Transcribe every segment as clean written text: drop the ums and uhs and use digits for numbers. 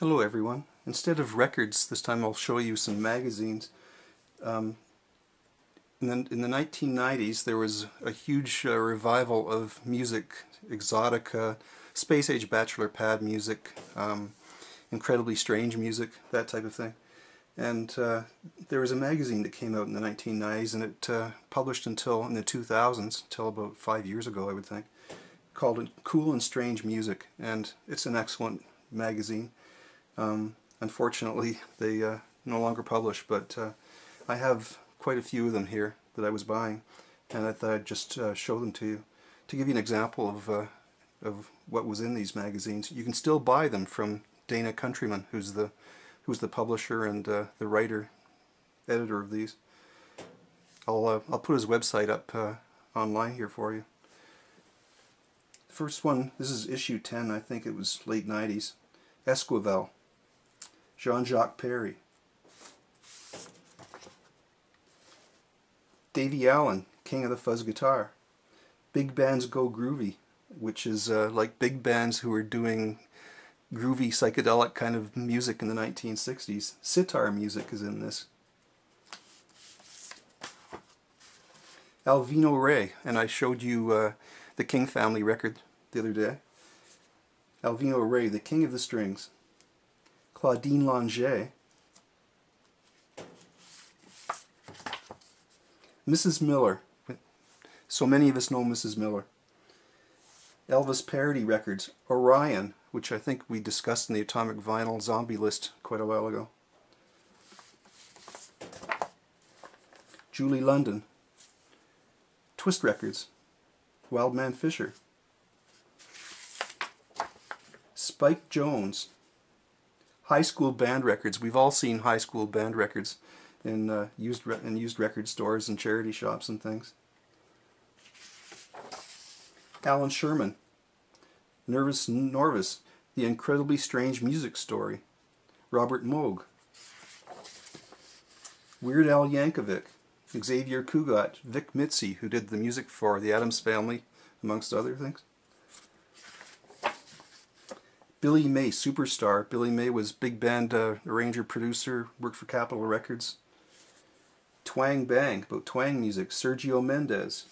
Hello everyone. Instead of records, this time I'll show you some magazines. In the 1990s there was a huge revival of music, exotica, space-age bachelor pad music, incredibly strange music, that type of thing. And there was a magazine that came out in the 1990s, and it published until in the 2000s, until about 5 years ago I would think, called it Cool and Strange Music, and it's an excellent magazine. Unfortunately they no longer publish, but I have quite a few of them here that I was buying, and I thought I'd just show them to you to give you an example of what was in these magazines. You can still buy them from Dana Countryman, who's the publisher and the writer, editor of these. I'll put his website up online here for you. The first one, this is issue 10, I think it was late 90s. Esquivel, Jean-Jacques Perry. Davy Allen, King of the Fuzz Guitar. Big Bands Go Groovy, which is like big bands who were doing groovy psychedelic kind of music in the 1960s. Sitar music is in this. Alvino Rey, and I showed you the King family record the other day. Alvino Rey, the King of the Strings. Claudine Longet. Mrs. Miller. So many of us know Mrs. Miller. Elvis parody records. Orion, which I think we discussed in the Atomic Vinyl Zombie list quite a while ago. Julie London. Twist records. Wildman Fisher. Spike Jones. High school band records. We've all seen high school band records in used record stores and charity shops and things. Alan Sherman. Nervous Norvis, The Incredibly Strange Music Story. Robert Moog. Weird Al Yankovic. Xavier Cugat. Vic Mitzi, who did the music for the Addams Family, amongst other things. Billy May, Superstar. Billy May was big band arranger, producer, worked for Capitol Records. Twang Bang, about twang music. Sergio Mendes.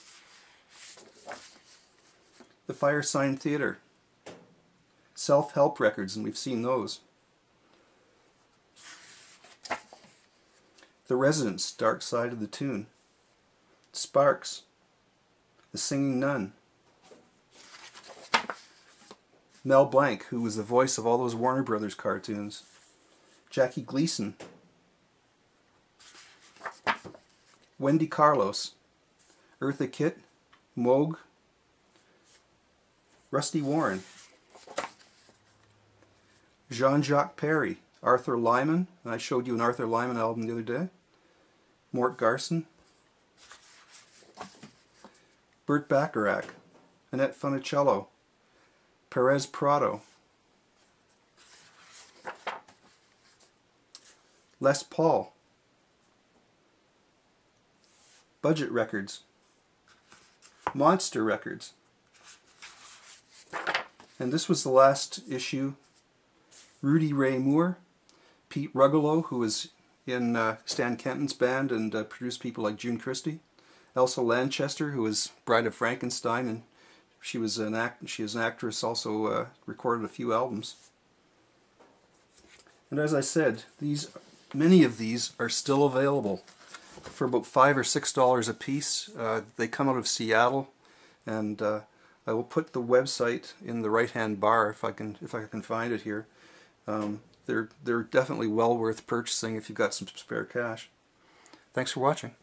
The Firesign Theatre. Self-help records, and we've seen those. The Residents, Dark Side of the Tune. Sparks. The Singing Nun. Mel Blanc, who was the voice of all those Warner Brothers cartoons. Jackie Gleason. Wendy Carlos. Eartha Kitt. Moog. Rusty Warren. Jean-Jacques Perry. Arthur Lyman, and I showed you an Arthur Lyman album the other day. Mort Garson. Burt Bacharach. Annette Funicello. Perez Prado. Les Paul. Budget Records. Monster Records. And this was the last issue. Rudy Ray Moore. Pete Rugolo, who was in Stan Kenton's band and produced people like June Christy. Elsa Lanchester, who was Bride of Frankenstein, and she is an actress, also recorded a few albums. And as I said, many of these are still available for about $5 or $6 a piece. They come out of Seattle, and I will put the website in the right-hand bar if I can find it here. They're definitely well worth purchasing if you've got some spare cash. Thanks for watching.